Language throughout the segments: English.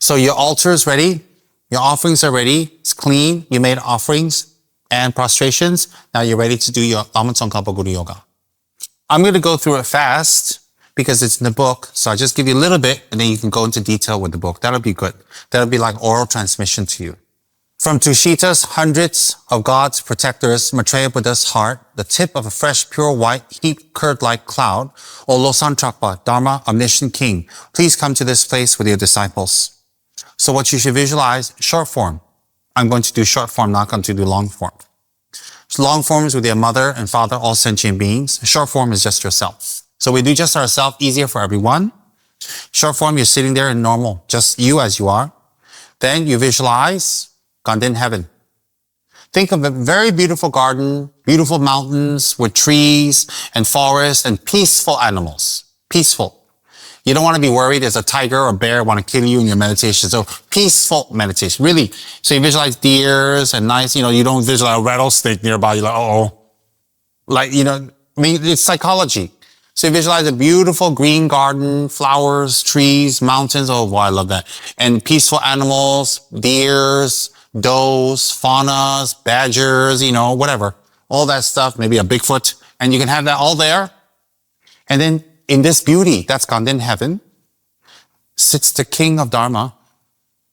So your altar is ready. Your offerings are ready. It's clean. You made offerings and prostrations. Now you're ready to do your Lama Tsongkhapa Guru Yoga. I'm going to go through it fast because it's in the book. So I just give you a little bit and then you can go into detail with the book. That'll be good. That'll be like oral transmission to you. From Tushita's hundreds of God's protectors, Maitreya Buddha's heart, the tip of a fresh, pure white, heat curd-like cloud, O Losantrakpa, Dharma, omniscient king, please come to this place with your disciples. So what you should visualize, short form. I'm going to do short form, not going to do long form. So long form is with your mother and father, all sentient beings. Short form is just yourself. So we do just ourselves, easier for everyone. Short form, you're sitting there in normal, just you as you are. Then you visualize Gaden heaven. Think of a very beautiful garden, beautiful mountains with trees and forests and peaceful animals. Peaceful. You don't want to be worried there's a tiger or bear want to kill you in your meditation. So peaceful meditation, really. So you visualize deers and nice, you don't visualize a rattlesnake nearby. You're like, uh-oh. Like, it's psychology. So you visualize a beautiful green garden, flowers, trees, mountains. Oh, boy, I love that. And peaceful animals, deers, does, faunas, badgers, whatever. All that stuff, maybe a Bigfoot. And you can have that all there. And then in this beauty, that's Gaden heaven, sits the king of Dharma,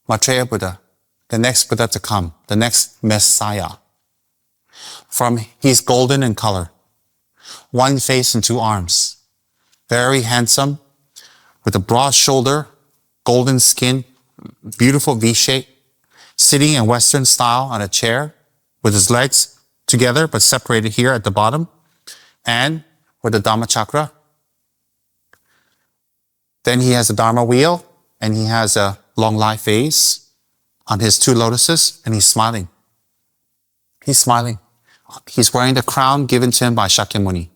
Maitreya Buddha, the next Buddha to come, the next Messiah. He's golden in color, one face and two arms, very handsome, with a broad shoulder, golden skin, beautiful V-shape, sitting in Western style on a chair with his legs together but separated here at the bottom and with the Dhamma chakra. Then he has a Dharma wheel and he has a long life vase on his two lotuses and he's smiling. He's smiling. He's wearing the crown given to him by Shakyamuni.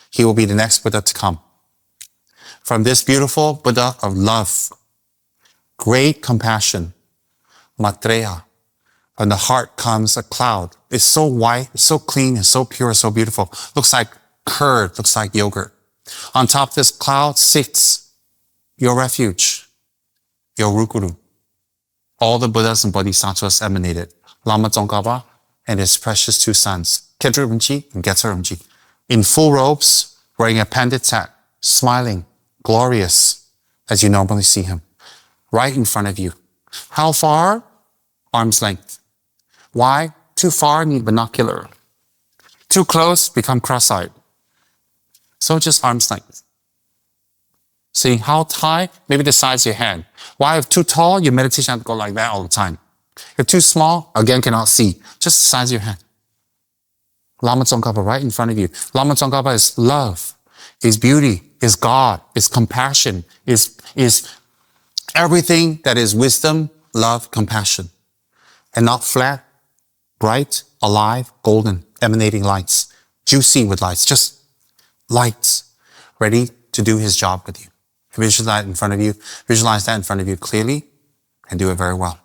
He will be the next Buddha to come. From this beautiful Buddha of love, great compassion, Maitreya, from the heart comes a cloud. It's so white, it's so clean, it's so pure, so beautiful. Looks like curd, looks like yogurt. On top of this cloud sits your refuge, your Rukuru. All the Buddhas and Bodhisattvas emanated. Lama Tsongkhapa and his precious two sons, Kedru Rinpoche and Getsa Rinpoche, in full robes, wearing a pandit hat, smiling, glorious, as you normally see him, right in front of you. How far? Arm's length. Why? Too far, need binocular. Too close, become cross-eyed. So just arm's length. See how high? Maybe the size of your hand. Why? If too tall, your meditation has to go like that all the time. If too small, again cannot see. Just the size of your hand. Lama Tsongkhapa right in front of you. Lama Tsongkhapa is love, is beauty, is God, is compassion, is everything that is wisdom, love, compassion. And not flat, bright, alive, golden, emanating lights, juicy with lights, just lights, ready to do his job with you. Visualize that in front of you clearly and do it very well.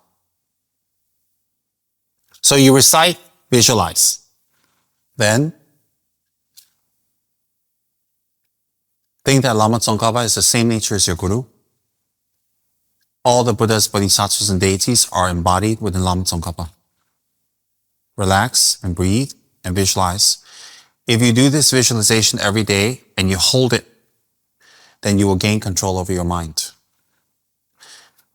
So you recite, visualize. Then think that Lama Tsongkhapa is the same nature as your Guru. All the Buddhas, Bodhisattvas, and deities are embodied within Lama Tsongkhapa. Relax and breathe and visualize. If you do this visualization every day and you hold it, then you will gain control over your mind.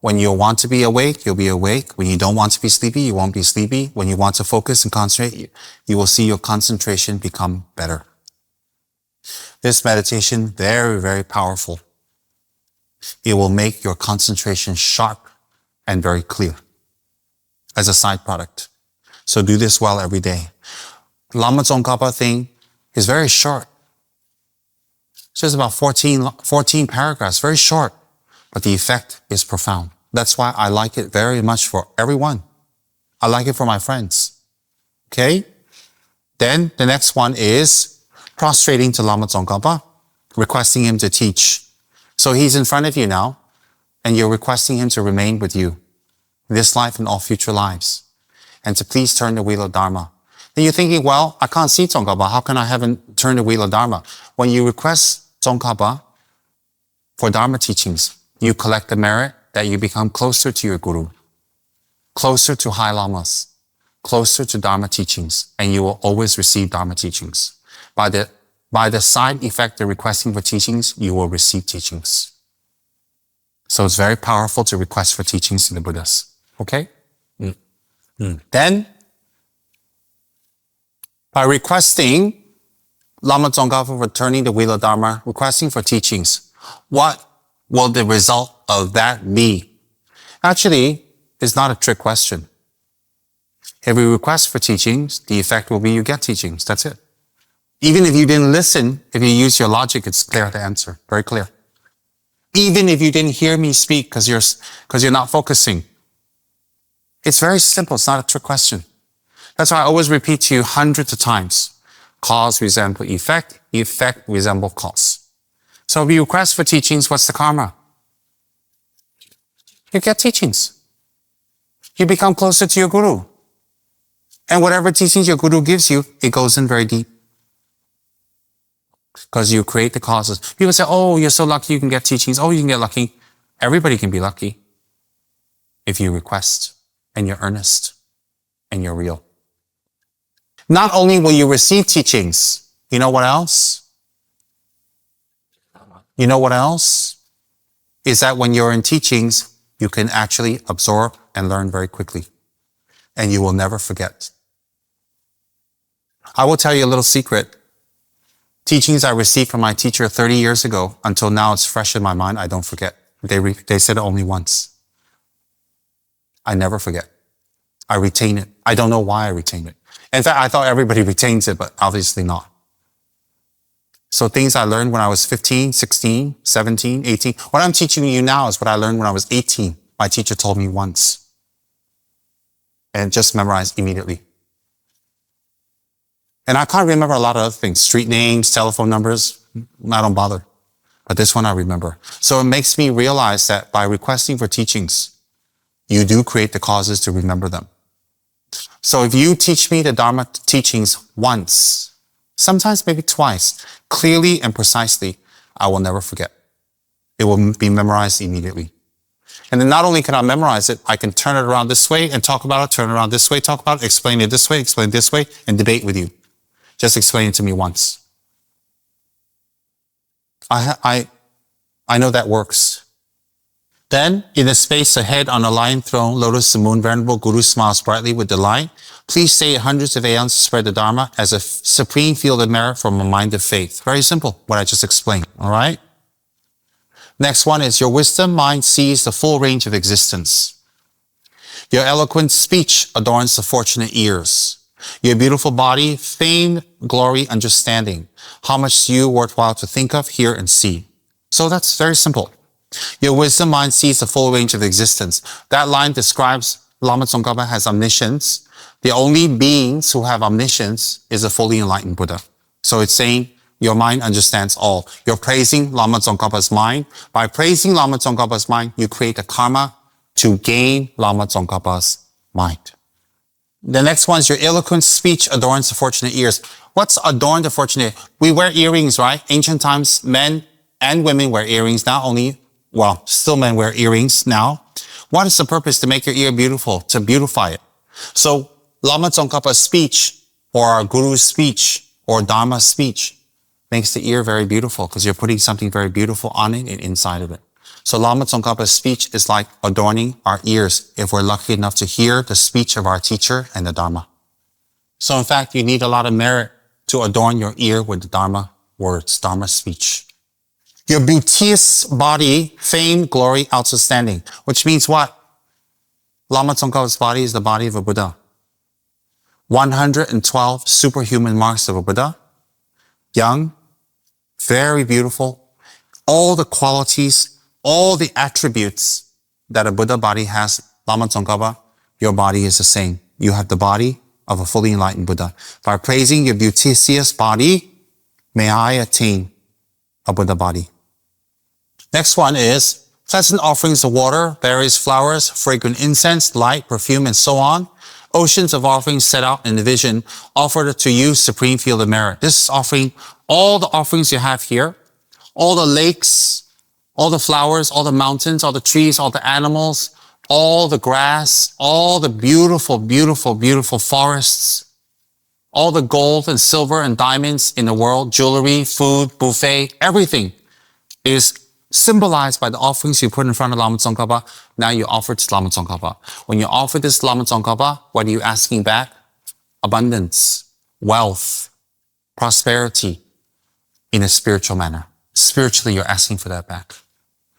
When you want to be awake, you'll be awake. When you don't want to be sleepy, you won't be sleepy. When you want to focus and concentrate, you will see your concentration become better. This meditation, very, very powerful. It will make your concentration sharp and very clear as a side product. So do this well every day. Lama Tsongkhapa thing is very short. It's just about 14 paragraphs, very short, but the effect is profound. That's why I like it very much for everyone. I like it for my friends. Okay? Then the next one is prostrating to Lama Tsongkhapa, requesting him to teach. So he's in front of you now, and you're requesting him to remain with you in this life and all future lives, and to please turn the wheel of Dharma. Then you're thinking, well, I can't see Tsongkhapa. How can I have him turn the wheel of Dharma? When you request Tsongkhapa for Dharma teachings, you collect the merit, that you become closer to your Guru, closer to High Lamas, closer to Dharma teachings, and you will always receive Dharma teachings. By the side effect of requesting for teachings, you will receive teachings. So it's very powerful to request for teachings in the Buddhas. Okay? Then, by requesting Lama Tsongkhapa for turning the wheel of Dharma, requesting for teachings, what will the result of that be? Actually, it's not a trick question. If we request for teachings, the effect will be you get teachings. That's it. Even if you didn't listen, if you use your logic, it's clear the answer. Very clear. Even if you didn't hear me speak because you're not focusing. It's very simple. It's not a trick question. That's why I always repeat to you hundreds of times. Cause resemble effect, effect resemble cause. So if you request for teachings, what's the karma? You get teachings. You become closer to your Guru. And whatever teachings your Guru gives you, it goes in very deep. Because you create the causes. People say, oh, you're so lucky you can get teachings. Oh, you can get lucky. Everybody can be lucky if you request and you're earnest and you're real. Not only will you receive teachings, you know what else? You know what else? Is that when you're in teachings, you can actually absorb and learn very quickly. And you will never forget. I will tell you a little secret. Teachings I received from my teacher 30 years ago, until now it's fresh in my mind, I don't forget. They said it only once. I never forget. I retain it. I don't know why I retain it. In fact, I thought everybody retains it, but obviously not. So things I learned when I was 15, 16, 17, 18. What I'm teaching you now is what I learned when I was 18. My teacher told me once. And just memorized immediately. And I can't remember a lot of other things. Street names, telephone numbers. I don't bother. But this one I remember. So it makes me realize that by requesting for teachings, you do create the causes to remember them. So if you teach me the Dharma teachings once, sometimes maybe twice, clearly and precisely, I will never forget. It will be memorized immediately. And then not only can I memorize it, I can turn it around this way and talk about it, turn it around this way, talk about it, explain it this way, and debate with you. Just explain it to me once. I know that works. Then, in the space ahead on a lion throne, lotus the moon, venerable Guru smiles brightly with delight. Please say hundreds of aeons to spread the Dharma as a supreme field of merit from a mind of faith. Very simple, what I just explained, all right? Next one is your wisdom mind sees the full range of existence. Your eloquent speech adorns the fortunate ears. Your beautiful body, fame, glory, understanding. How much you worthwhile to think of, hear, and see. So that's very simple. Your wisdom mind sees the full range of existence. That line describes Lama Tsongkhapa has omniscience. The only beings who have omniscience is a fully enlightened Buddha. So it's saying your mind understands all. You're praising Lama Tsongkhapa's mind. By praising Lama Tsongkhapa's mind, you create a karma to gain Lama Tsongkhapa's mind. The next one is your eloquent speech adorns the fortunate ears. What's adorn the fortunate? We wear earrings, right? Ancient times, men and women wear earrings. Not only, well, still men wear earrings now. What is the purpose? To make your ear beautiful, to beautify it. So Lama Tsongkhapa's speech, or our Guru's speech, or Dharma's speech, makes the ear very beautiful because you're putting something very beautiful on it and inside of it. So Lama Tsongkhapa's speech is like adorning our ears if we're lucky enough to hear the speech of our teacher and the Dharma. So in fact, you need a lot of merit to adorn your ear with the Dharma words, Dharma speech. Your beauteous body, fame, glory, outstanding. Which means what? Lama Tsongkhapa's body is the body of a Buddha. 112 superhuman marks of a Buddha. Young, very beautiful. All the qualities, all the attributes that a Buddha body has, Lama Tsongkhapa, your body is the same. You have the body of a fully enlightened Buddha. By praising your beauteous body, may I attain a Buddha body. Next one is pleasant offerings of water, berries, flowers, fragrant incense, light, perfume, and so on. Oceans of offerings set out in the vision, offered to you, supreme field of merit. This is offering all the offerings you have here, all the lakes, all the flowers, all the mountains, all the trees, all the animals, all the grass, all the beautiful, beautiful, beautiful forests, all the gold and silver and diamonds in the world, jewelry, food, buffet, everything is symbolized by the offerings you put in front of Lama Tsongkhapa. Now you offer to Lama Tsongkhapa. When you offer this Lama Tsongkhapa, what are you asking back? Abundance, wealth, prosperity in a spiritual manner. Spiritually, you're asking for that back.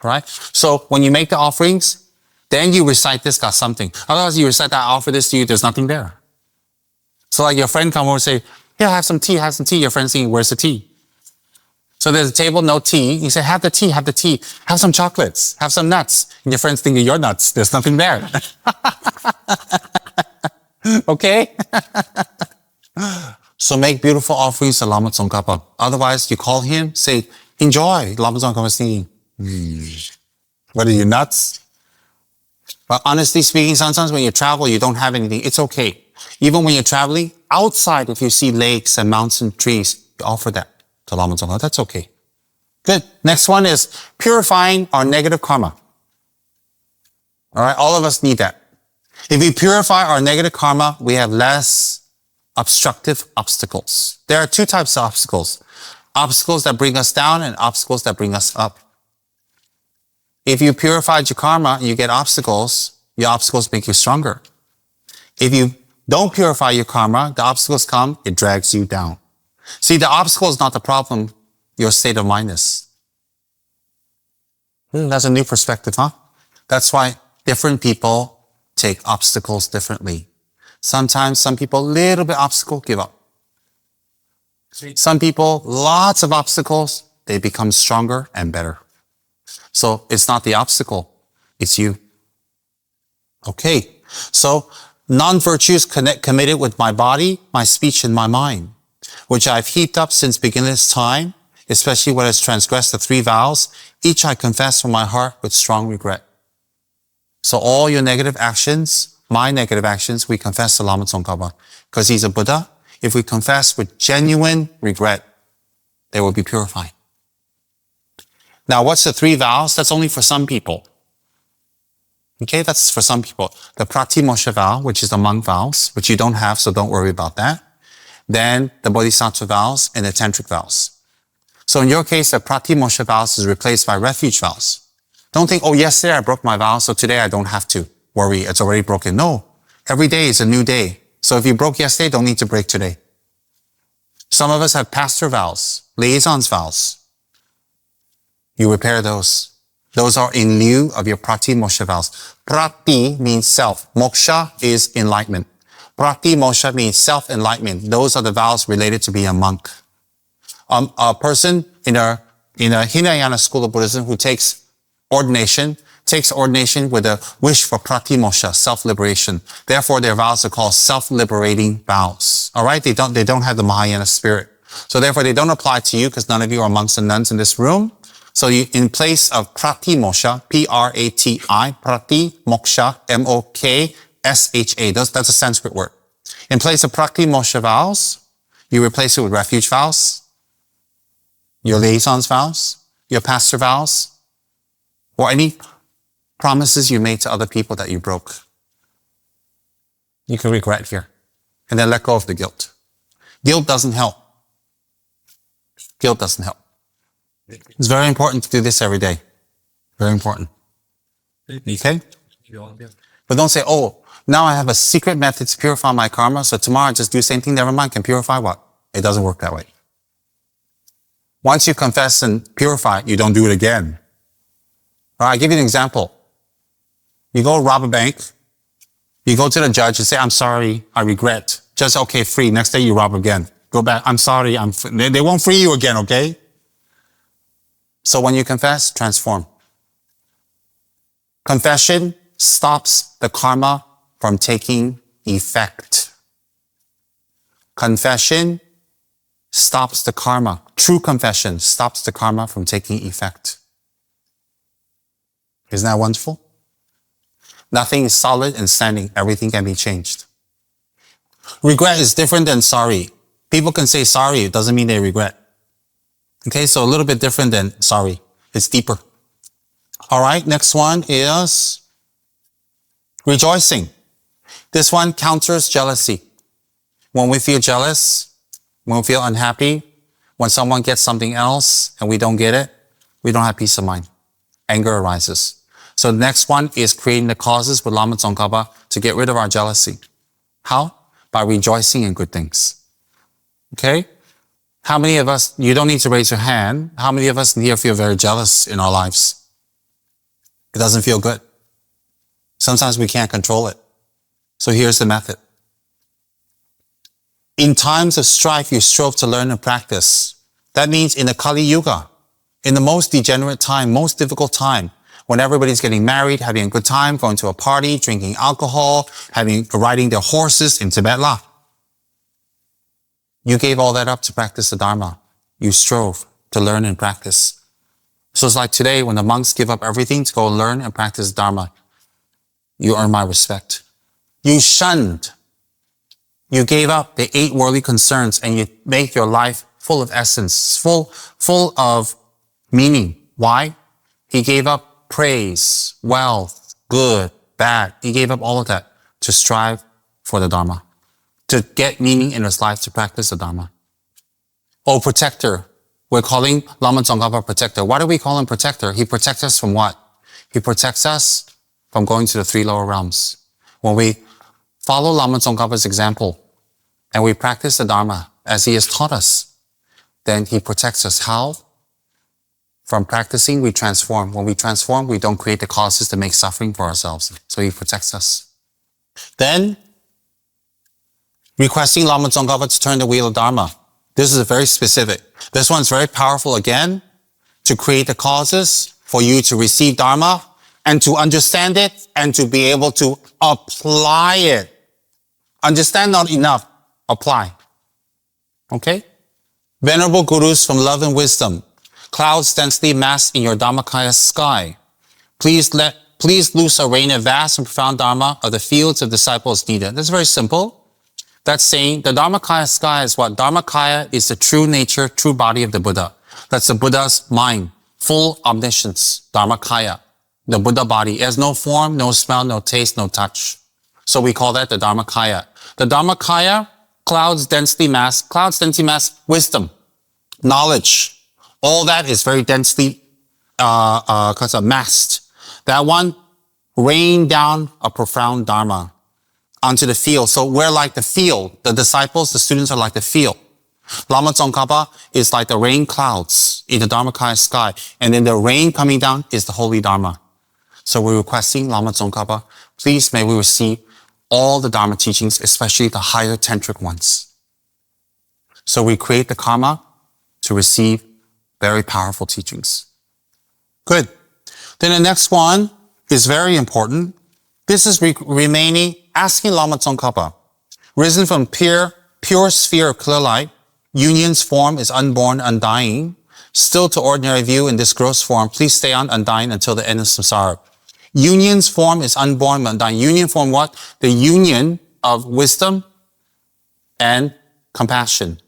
All right? So when you make the offerings, then you recite this, got something. Otherwise, you recite that, I offer this to you, there's nothing there. So like your friend come over and say, yeah, have some tea, have some tea. Your friend's saying, where's the tea? So there's a table, no tea. You say, have the tea, have the tea. Have some chocolates, have some nuts. And your friend's thinking, you're nuts. There's nothing there. Okay? So make beautiful offerings to Lama Tsongkhapa. Otherwise, you call him, say, enjoy. Lama Tsongkhapa is thinking, what are you, nuts? But honestly speaking, sometimes when you travel, you don't have anything. It's okay. Even when you're traveling, outside, if you see lakes and mountain trees, you offer that to Lama Tsongkhapa. That's okay. Good. Next one is purifying our negative karma. All right. All of us need that. If we purify our negative karma, we have less obstructive obstacles. There are two types of obstacles. Obstacles that bring us down and obstacles that bring us up. If you purified your karma and you get obstacles, your obstacles make you stronger. If you don't purify your karma, the obstacles come, it drags you down. See, the obstacle is not the problem, your state of mind is. That's a new perspective, huh? That's why different people take obstacles differently. Sometimes some people, little bit obstacle, give up. Some people, lots of obstacles, they become stronger and better. So it's not the obstacle, it's you. Okay, so non-virtues committed with my body, my speech, and my mind, which I've heaped up since beginningless time, especially what has transgressed the 3 vows, each I confess from my heart with strong regret. So all your negative actions, my negative actions, we confess to Lama Tsongkhapa. Because he's a Buddha, if we confess with genuine regret, they will be purified. Now, what's the 3 vows? That's only for some people. Okay, that's for some people. The Pratimosha vow, which is the monk vows, which you don't have, so don't worry about that. Then the Bodhisattva vows and the Tantric vows. So in your case, the Pratimosha vows is replaced by refuge vows. Don't think, oh, yesterday I broke my vow, so today I don't have to worry, it's already broken. No, every day is a new day. So if you broke yesterday, don't need to break today. Some of us have pastor vows, liaisons vows. You repair those. Those are in lieu of your Pratimosha vows. Prati means self. Moksha is enlightenment. Pratimosha means self-enlightenment. Those are the vows related to being a monk. A person in a Hinayana school of Buddhism who takes ordination with a wish for pratimosha, self-liberation. Therefore, their vows are called self-liberating vows. All right? They don't have the Mahayana spirit. So therefore, they don't apply to you because none of you are monks and nuns in this room. So you, in place of pratimosha, P-R-A-T-I, pratimosha, M-O-K-S-H-A. That's a Sanskrit word. In place of pratimosha vows, you replace it with refuge vows, your liaisons vows, your pastor vows, or any promises you made to other people that you broke. You can regret here. And then let go of the guilt. Guilt doesn't help. Guilt doesn't help. It's very important to do this every day. Very important. Okay? But don't say, oh, now I have a secret method to purify my karma, so tomorrow I just do the same thing, never mind, can purify what? It doesn't work that way. Once you confess and purify, you don't do it again. All right, I'll give you an example. You go rob a bank. You go to the judge and say, I'm sorry, I regret. Just, okay, free. Next day you rob again. Go back, I'm sorry, they won't free you again, okay? So when you confess, transform. Confession stops the karma from taking effect. Confession stops the karma. True confession stops the karma from taking effect. Isn't that wonderful? Nothing is solid and standing. Everything can be changed. Regret is different than sorry. People can say sorry. It doesn't mean they regret. Okay, so a little bit different than sorry. It's deeper. All right, next one is rejoicing. This one counters jealousy. When we feel jealous, when we feel unhappy, when someone gets something else and we don't get it, we don't have peace of mind. Anger arises. So the next one is creating the causes with Lama Tsongkhapa to get rid of our jealousy. How? By rejoicing in good things. Okay? How many of us, you don't need to raise your hand, how many of us here feel very jealous in our lives? It doesn't feel good. Sometimes we can't control it. So here's the method. In times of strife, you strove to learn and practice. That means in the Kali Yuga, in the most degenerate time, most difficult time, when everybody's getting married, having a good time, going to a party, drinking alcohol, riding their horses in Tibet La. You gave all that up to practice the Dharma. You strove to learn and practice. So it's like today when the monks give up everything to go learn and practice Dharma. You earn my respect. You shunned. You gave up the 8 worldly concerns and you make your life full of essence, full of meaning. Why? He gave up praise, wealth, good, bad. He gave up all of that to strive for the Dharma, to get meaning in his life, to practice the Dharma. Oh, protector. We're calling Lama Tsongkhapa protector. Why do we call him protector? He protects us from what? He protects us from going to the 3 lower realms. When we follow Lama Tsongkhapa's example and we practice the Dharma as he has taught us, then he protects us. How? From practicing, we transform. When we transform, we don't create the causes to make suffering for ourselves. So he protects us. Then, requesting Lama Tsongkhapa to turn the wheel of Dharma. This is very specific. This one's very powerful again, to create the causes for you to receive Dharma and to understand it and to be able to apply it. Understand not enough, apply. Okay? Venerable Gurus from love and wisdom, clouds densely massed in your Dharmakaya sky. Please loose a rain of vast and profound Dharma of the fields of disciples needed. That's very simple. That's saying the Dharmakaya sky is what? Dharmakaya is the true nature, true body of the Buddha. That's the Buddha's mind, full omniscience, Dharmakaya. The Buddha body. It has no form, no smell, no taste, no touch. So we call that the Dharmakaya. The Dharmakaya, clouds densely massed, wisdom, knowledge. All that is very densely massed. That one rained down a profound Dharma onto the field. So we're like the field. The disciples, the students are like the field. Lama Tsongkhapa is like the rain clouds in the Dharmakaya sky. And then the rain coming down is the holy Dharma. So we're requesting Lama Tsongkhapa, please may we receive all the Dharma teachings, especially the higher tantric ones. So we create the karma to receive very powerful teachings. Good. Then the next one is very important. This is asking Lama Tsongkhapa, risen from pure sphere of clear light, union's form is unborn, undying. Still to ordinary view in this gross form, please stay on undying until the end of samsara. Union's form is unborn, undying. Union form what? The union of wisdom and compassion.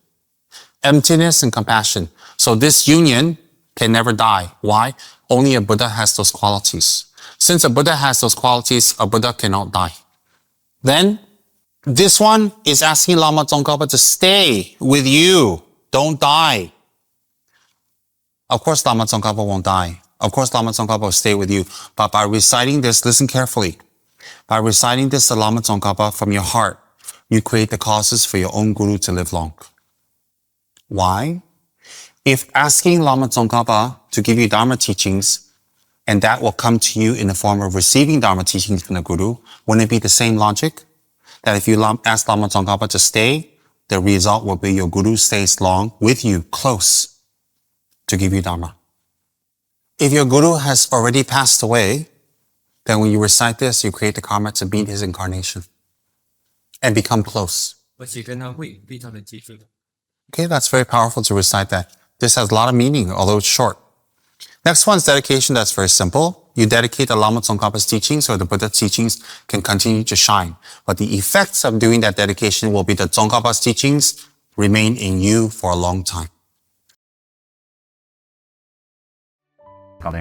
Emptiness and compassion. So this union can never die. Why? Only a Buddha has those qualities. Since a Buddha has those qualities, a Buddha cannot die. Then, this one is asking Lama Tsongkhapa to stay with you. Don't die. Of course, Lama Tsongkhapa won't die. Of course, Lama Tsongkhapa will stay with you. But by reciting this, listen carefully. By reciting this to Lama Tsongkhapa from your heart, you create the causes for your own Guru to live long. Why? If asking Lama Tsongkhapa to give you Dharma teachings, and that will come to you in the form of receiving Dharma teachings from the Guru, wouldn't it be the same logic? That if you ask Lama Tsongkhapa to stay, the result will be your Guru stays long with you, close, to give you Dharma. If your Guru has already passed away, then when you recite this, you create the karma to meet his incarnation and become close. Okay, that's very powerful to recite that. This has a lot of meaning, although it's short. Next one's dedication. That's very simple. You dedicate the Lama Tsongkhapa's teachings so the Buddha's teachings can continue to shine. But the effects of doing that dedication will be that Tsongkhapa's teachings remain in you for a long time. My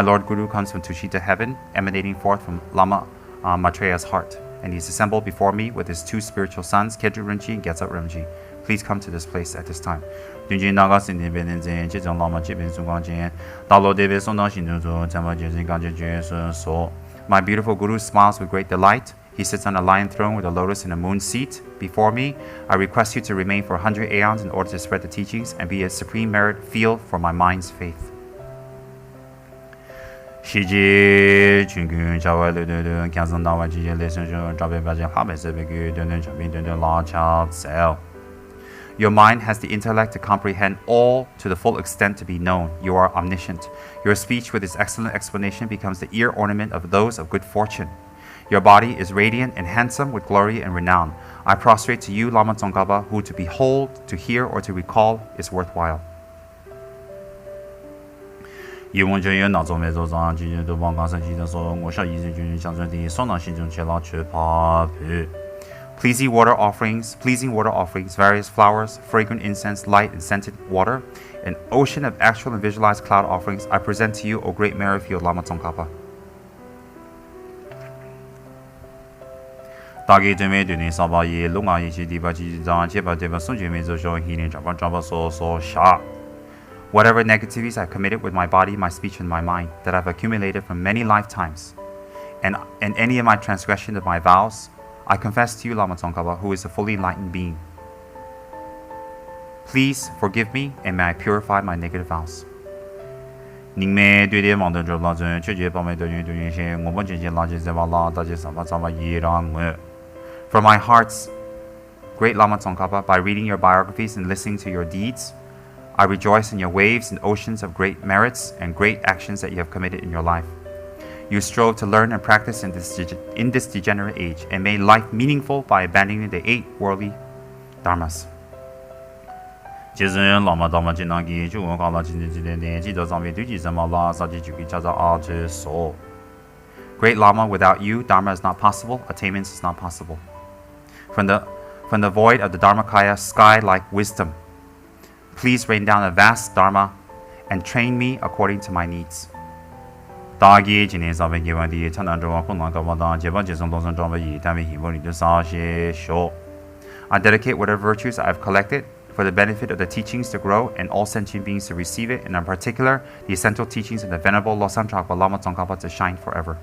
Lord Guru comes from Tushita heaven, emanating forth from Lama Maitreya's heart, and he is assembled before me with his two spiritual sons, Kedru Rinpoche and Gyatso Rinpoche. Please come to this place at this time. My beautiful Guru smiles with great delight. He sits on a lion throne with a lotus and a moon seat before me. I request you to remain for 100 aeons in order to spread the teachings and be a supreme merit field for my mind's faith. Shiji Chungun Chawa Ludu Kansan Dawa Jiji Listen Jabe Bajan Habe Sebeku Dun Chabi Dun La Cha Tsel. Your mind has the intellect to comprehend all to the full extent to be known. You are omniscient. Your speech with its excellent explanation becomes the ear ornament of those of good fortune. Your body is radiant and handsome with glory and renown. I prostrate to you, Lama Tsongkhapa, who to behold, to hear, or to recall is worthwhile. Pleasing water offerings, various flowers, fragrant incense, light and scented water, an ocean of actual and visualized cloud offerings, I present to you, O great merit field Lama Tsongkhapa. Whatever negativities I've committed with my body, my speech, and my mind that I've accumulated from many lifetimes, and any of my transgression of my vows, I confess to you, Lama Tsongkhapa, who is a fully enlightened being. Please forgive me and may I purify my negative vows. From my heart's great Lama Tsongkhapa, by reading your biographies and listening to your deeds, I rejoice in your waves and oceans of great merits and great actions that you have committed in your life. You strove to learn and practice in this degenerate age and made life meaningful by abandoning the 8 worldly dharmas. Great Lama, without you, dharma is not possible, attainment is not possible. From the void of the Dharmakaya sky-like wisdom, please rain down a vast dharma and train me according to my needs. I dedicate whatever virtues I have collected for the benefit of the teachings to grow and all sentient beings to receive it, and in particular, the essential teachings of the Venerable Losangtrapa Lama Tsongkhapa to shine forever.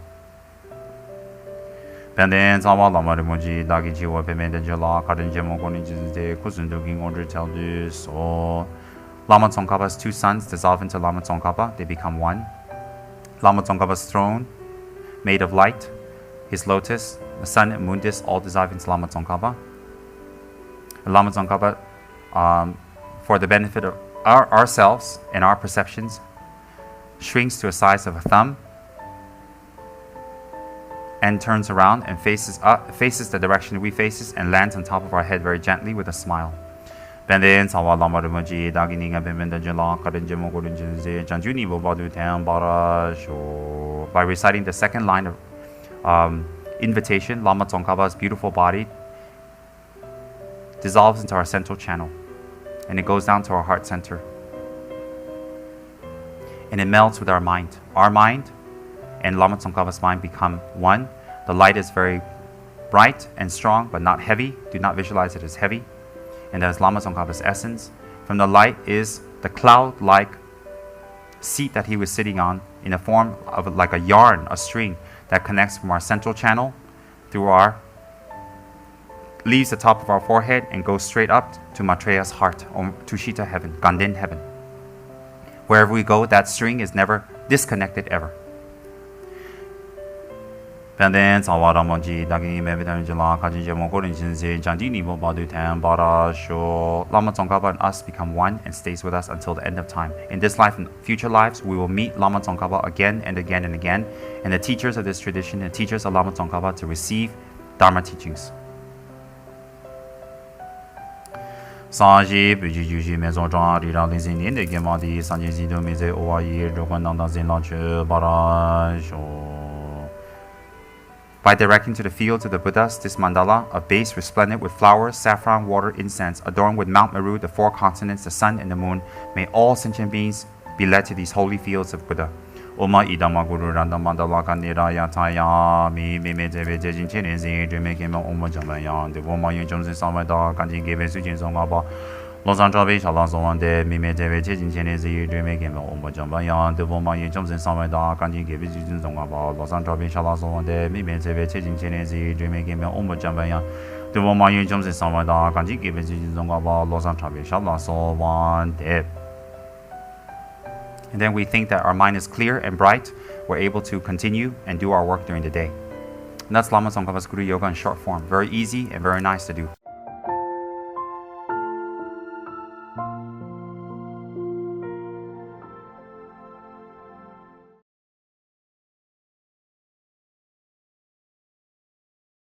Lama Tsongkhapa's 2 sons dissolve into Lama Tsongkhapa, they become one. Lama Tsongkhapa's throne, made of light, his lotus, the sun and moon disc all dissolve into Lama Tsongkhapa. Lama Tsongkhapa, for the benefit of ourselves and our perceptions, shrinks to a size of a thumb and turns around and faces the direction we faces and lands on top of our head very gently with a smile. By reciting the second line of invitation, Lama Tsongkhapa's beautiful body dissolves into our central channel and it goes down to our heart center and it melts with our mind. Our mind and Lama Tsongkhapa's mind become one. The light is very bright and strong but not heavy. Do not visualize it as heavy. And that is Lama Tsongkhapa's essence. From the light is the cloud-like seat that he was sitting on in a form of like a yarn, a string that connects from our central channel through our leaves the top of our forehead and goes straight up to Maitreya's heart, or Tushita heaven, Gaden heaven. Wherever we go, that string is never disconnected ever. Lama Tsongkhapa and us become one and stays with us until the end of time. In this life and future lives, we will meet Lama Tsongkhapa again and again and again, and the teachers of this tradition and teachers of Lama Tsongkhapa to receive Dharma teachings. By directing to the fields of the Buddhas, this mandala, a base resplendent with flowers, saffron, water, incense, adorned with Mount Meru, the 4 continents, the sun, and the moon, may all sentient beings be led to these holy fields of Buddha. Oma idama guru randa mandala kanira yataya mi me jebe jejin chene zi dreame kema oma jamaya de woma yin jomsin samada kanjin gebe sujin songaba Losang Trabe Shala Sowande, Mime Jeve Chejin Chenezi, Dreame Game Omo Jambayan, the Woma Yin Johnson Samada, Kanji Gave Jin Songaba, Losang Trabe Shala Sowande, Mime Jeve Chejin Chenezi, Dreame Game Omo Jambayan, the Woma Yin Johnson Samada, Kanji Gave Jin Songaba, Losang Trabe Shala Sowande. And then we think that our mind is clear and bright, we're able to continue and do our work during the day. And that's Lama Tsongkhapa's Guru Yoga in short form. Very easy and very nice to do.